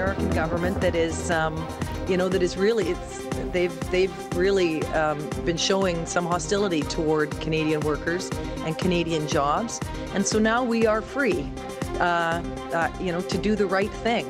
American government that is, you know, that is really, they've really been showing some hostility toward Canadian workers and Canadian jobs. And so now we are free, you know, to do the right thing.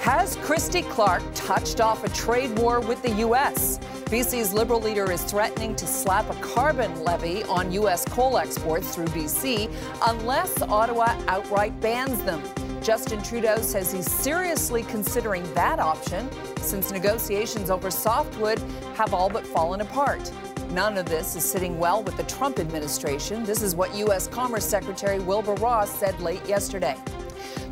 Has Christy Clark touched off a trade war with the U.S.? BC's Liberal leader is threatening to slap a carbon levy on U.S. coal exports through BC unless Ottawa outright bans them. Justin Trudeau says he's seriously considering that option since negotiations over softwood have all but fallen apart. None of this is sitting well with the Trump administration. This is what U.S. Commerce Secretary Wilbur Ross said late yesterday.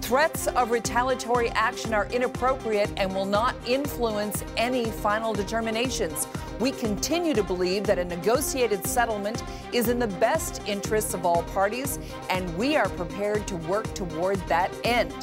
Threats of retaliatory action are inappropriate and will not influence any final determinations. We continue to believe that a negotiated settlement is in the best interests of all parties, and we are prepared to work toward that end.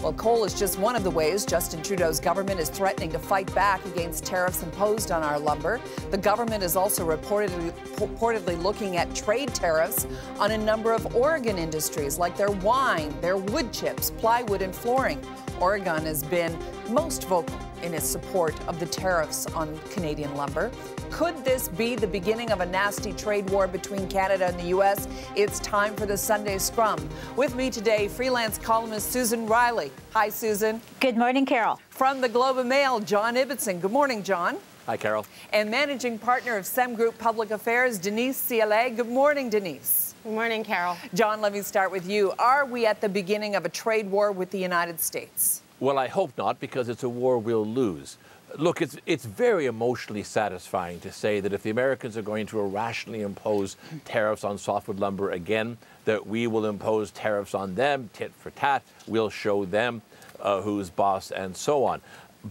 Well, coal is just one of the ways Justin Trudeau's government is threatening to fight back against tariffs imposed on our lumber. The government is also reportedly looking at trade tariffs on a number of Oregon industries, like their wine, their wood chips, plywood, and flooring. Oregon has been most vocal in its support of the tariffs on Canadian lumber. Could this be the beginning of a nasty trade war between Canada and the U.S.? It's time for the Sunday Scrum. With me today, freelance columnist Susan Riley. Hi, Susan. Good morning, Carol. From the Globe and Mail, John Ibbotson. Good morning, John. Hi, Carol. And managing partner of SEM Group Public Affairs, Denise CLA. Good morning, Denise. Good morning, Carol. John, let me start with you. Are we at the beginning of a trade war with the United States? Well, I hope not, because it's a war we'll lose. Look, it's very emotionally satisfying to say that if the Americans are going to irrationally impose tariffs on softwood lumber again, that we will impose tariffs on them, tit for tat. We'll show them who's boss and so on.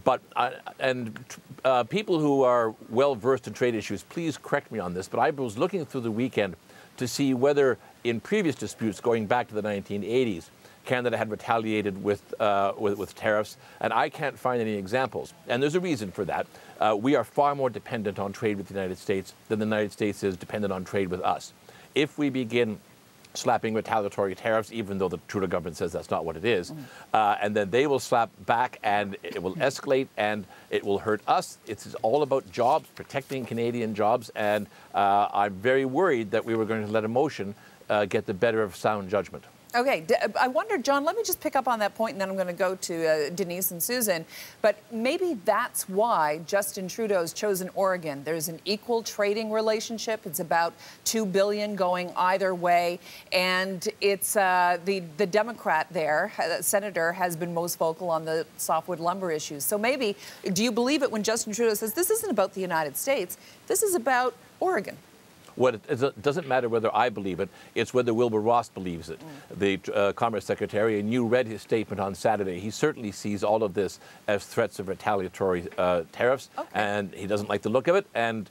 But people who are well-versed in trade issues, please correct me on this, but I was looking through the weekend to see whether in previous disputes going back to the 1980s, Canada had retaliated with tariffs, and I can't find any examples. And there's a reason for that. We are far more dependent on trade with the United States than the United States is dependent on trade with us. If we begin slapping retaliatory tariffs, even though the Trudeau government says that's not what it is, and then they will slap back, and it will escalate, and it will hurt us. It's all about jobs, protecting Canadian jobs, and I'm very worried that we were going to let emotion get the better of sound judgment. Okay, I wonder, John, let me just pick up on that point, and then I'm going to go to Denise and Susan. But maybe that's why Justin Trudeau's chosen Oregon. There's an equal trading relationship. It's about $2 billion going either way. And it's the Democrat there, Senator, has been most vocal on the softwood lumber issues. So maybe, do you believe it when Justin Trudeau says this isn't about the United States, this is about Oregon? What it doesn't matter whether I believe it, it's whether Wilbur Ross believes it. The Commerce Secretary, and you read his statement on Saturday, he certainly sees all of this as threats of retaliatory tariffs, and he doesn't like the look of it. And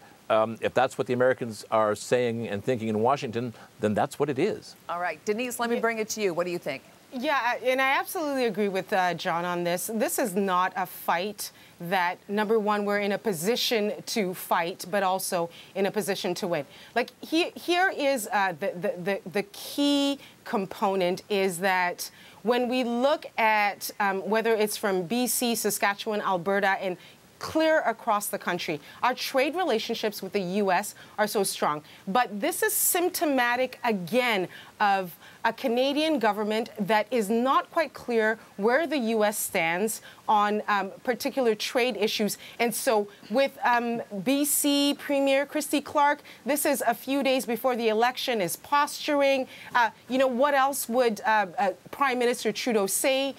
if that's what the Americans are saying and thinking in Washington, then that's what it is. All right. Denise, let me bring it to you. What do you think? Yeah, and I absolutely agree with John on this. This is not a fight that, number one, we're in a position to fight, but also in a position to win. Like, here is the key component is that when we look at whether it's from BC, Saskatchewan, Alberta, and clear across the country, our trade relationships with the U.S. are so strong. But this is symptomatic, again, of a Canadian government that is not quite clear where the U.S. stands on particular trade issues. And so with BC Premier Christy Clark, this is a few days before the election, is posturing. You know, what else would Prime Minister Trudeau say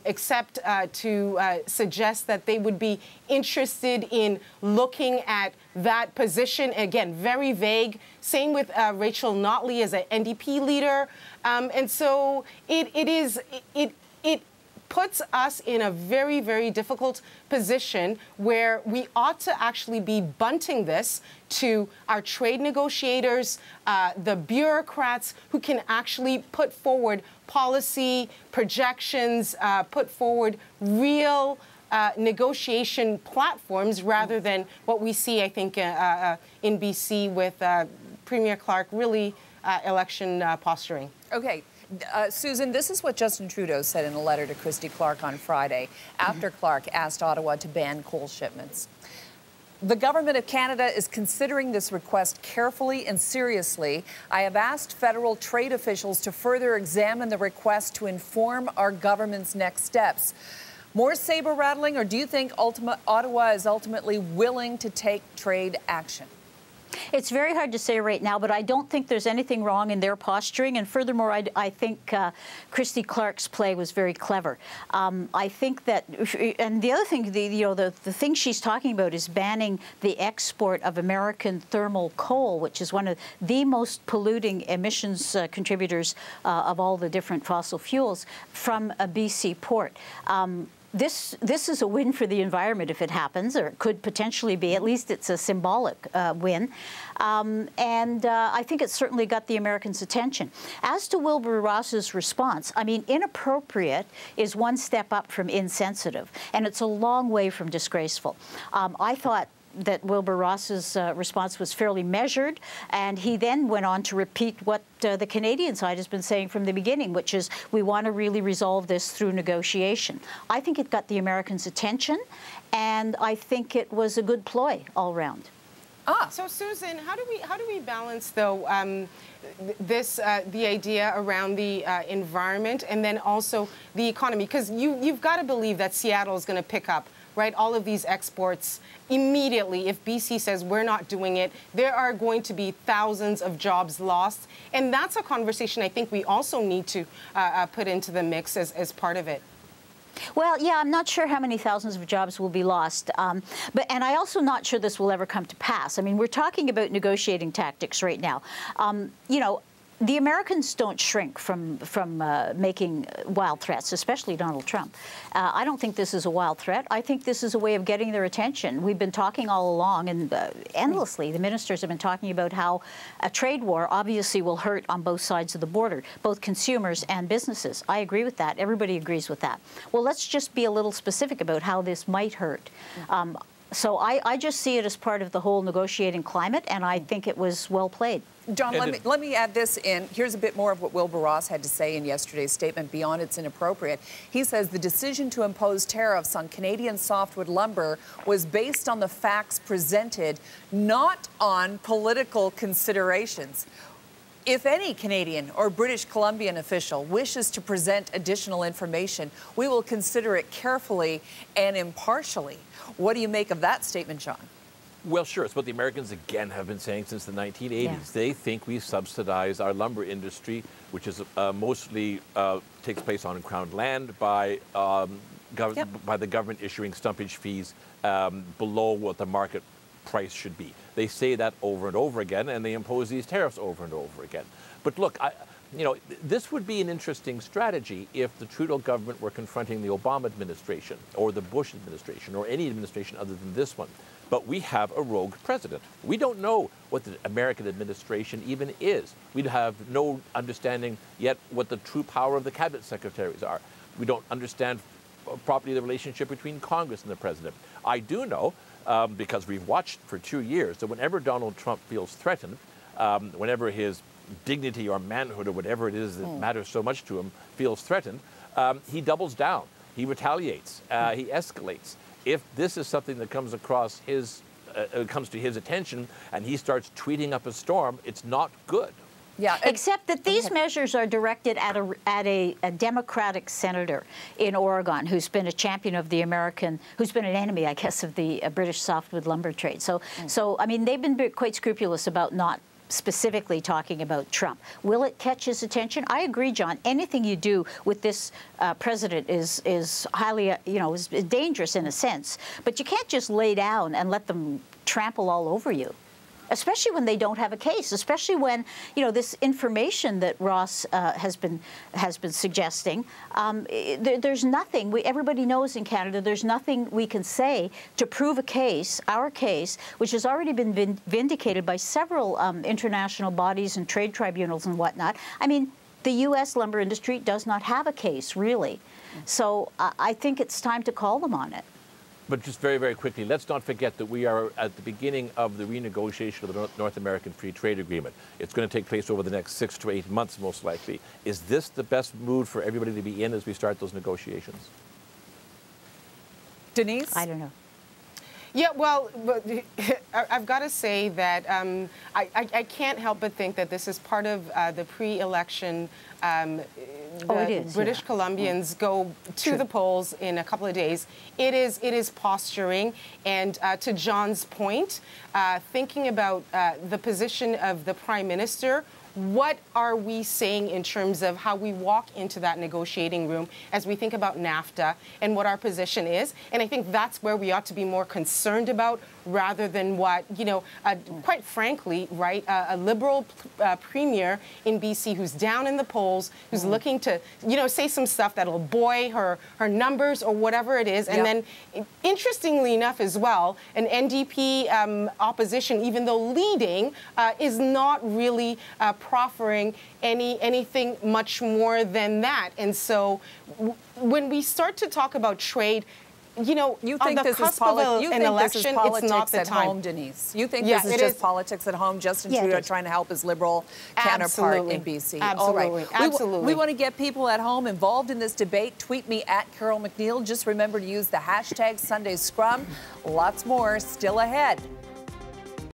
except to suggest that they would be interested in looking at that position? Again, very vague. Same with Rachel Notley as an NDP leader. And so it puts us in a very, very difficult position where we ought to actually be bunting this to our trade negotiators, the bureaucrats who can actually put forward policy projections, put forward real negotiation platforms rather than what we see, I think, in BC with Premier Clark really election posturing. Okay. Susan, this is what Justin Trudeau said in a letter to Christy Clark on Friday, after Clark asked Ottawa to ban coal shipments. The Government of Canada is considering this request carefully and seriously. I have asked federal trade officials to further examine the request to inform our government's next steps. More saber rattling, or do you think Ottawa is ultimately willing to take trade action? It's very hard to say right now, but I don't think there's anything wrong in their posturing. And furthermore, I think Christy Clark's play was very clever. I think that, and the other thing, the thing she's talking about is banning the export of American thermal coal, which is one of the most polluting emissions contributors of all the different fossil fuels, from a BC port. This is a win for the environment if it happens, or it could potentially be. At least it's a symbolic win. And I think it certainly got the Americans' attention. As to Wilbur Ross's response, I mean, inappropriate is one step up from insensitive, and it's a long way from disgraceful. I thought that Wilbur Ross's response was fairly measured, and he then went on to repeat what the Canadian side has been saying from the beginning, which is we want to really resolve this through negotiation. I think it got the Americans' attention, and I think it was a good ploy all round. So Susan, how do we balance though the idea around the environment and then also the economy? Because you've got to believe that Seattle is going to pick up, right, all of these exports immediately. If BC says we're not doing it, there are going to be thousands of jobs lost. And that's a conversation I think we also need to put into the mix as part of it. Well, yeah, I'm not sure how many thousands of jobs will be lost, and I also not sure this will ever come to pass. I mean, we're talking about negotiating tactics right now. You know, the Americans don't shrink from making wild threats, especially Donald Trump. I don't think this is a wild threat. I think this is a way of getting their attention. We've been talking all along, and endlessly, the ministers have been talking about how a trade war obviously will hurt on both sides of the border, both consumers and businesses. I agree with that. Everybody agrees with that. Well, let's just be a little specific about how this might hurt. So I just see it as part of the whole negotiating climate, and I think it was well played. John, let me add this in. Here's a bit more of what Wilbur Ross had to say in yesterday's statement beyond it's inappropriate. He says the decision to impose tariffs on Canadian softwood lumber was based on the facts presented, not on political considerations. If any Canadian or British Columbian official wishes to present additional information, we will consider it carefully and impartially. What do you make of that statement, John? Well, sure. It's what the Americans, again, have been saying since the 1980s. Yeah. They think we subsidize our lumber industry, which is mostly takes place on Crown land by the government issuing stumpage fees below what the market price should be. They say that over and over again, and they impose these tariffs over and over again. But look, you know, this would be an interesting strategy if the Trudeau government were confronting the Obama administration or the Bush administration or any administration other than this one. But we have a rogue president. We don't know what the American administration even is. We have no understanding yet what the true power of the cabinet secretaries are. We don't understand properly the relationship between Congress and the president. I do know, because we've watched for 2 years, that whenever Donald Trump feels threatened, whenever his dignity or manhood or whatever it is that matters so much to him feels threatened, he doubles down, he retaliates, he escalates. If this is something that comes across comes to his attention and he starts tweeting up a storm, it's not good. Yeah, except that these measures are directed at a Democratic senator in Oregon who's been a champion of the American, who's been an enemy, I guess, of the British softwood lumber trade. So I mean, they've been quite scrupulous about not specifically talking about Trump. Will it catch his attention? I agree, John. Anything you do with this president is highly, is dangerous in a sense. But you can't just lay down and let them trample all over you, especially when they don't have a case, especially when, this information that Ross has been suggesting, there's nothing, everybody knows in Canada, there's nothing we can say to prove a case, our case, which has already been vindicated by several international bodies and trade tribunals and whatnot. I mean, the U.S. lumber industry does not have a case, really. So I think it's time to call them on it. But just very, very quickly, let's not forget that we are at the beginning of the renegotiation of the North American Free Trade Agreement. It's going to take place over the next 6 to 8 months, most likely. Is this the best mood for everybody to be in as we start those negotiations? Denise? I don't know. Yeah, well, I've got to say that I can't help but think that this is part of the pre-election. British Columbians go to the polls in a couple of days. It is posturing, and to John's point, thinking about the position of the Prime Minister. What are we saying in terms of how we walk into that negotiating room as we think about NAFTA and what our position is? And I think that's where we ought to be more concerned about rather than what, quite frankly, right, a Liberal premier in BC who's down in the polls, who's looking to, say some stuff that'll buoy her numbers or whatever it is. And then, interestingly enough as well, an NDP opposition, even though leading, is not really proffering anything much more than that. And so when we start to talk about trade, you think this is politics at home, Denise? You think this is just politics at home? Justin Trudeau trying to help his Liberal counterpart in BC. Absolutely. All right. Absolutely. We want to get people at home involved in this debate. Tweet me at Carol McNeil. Just remember to use the hashtag Sunday Scrum. Lots more still ahead.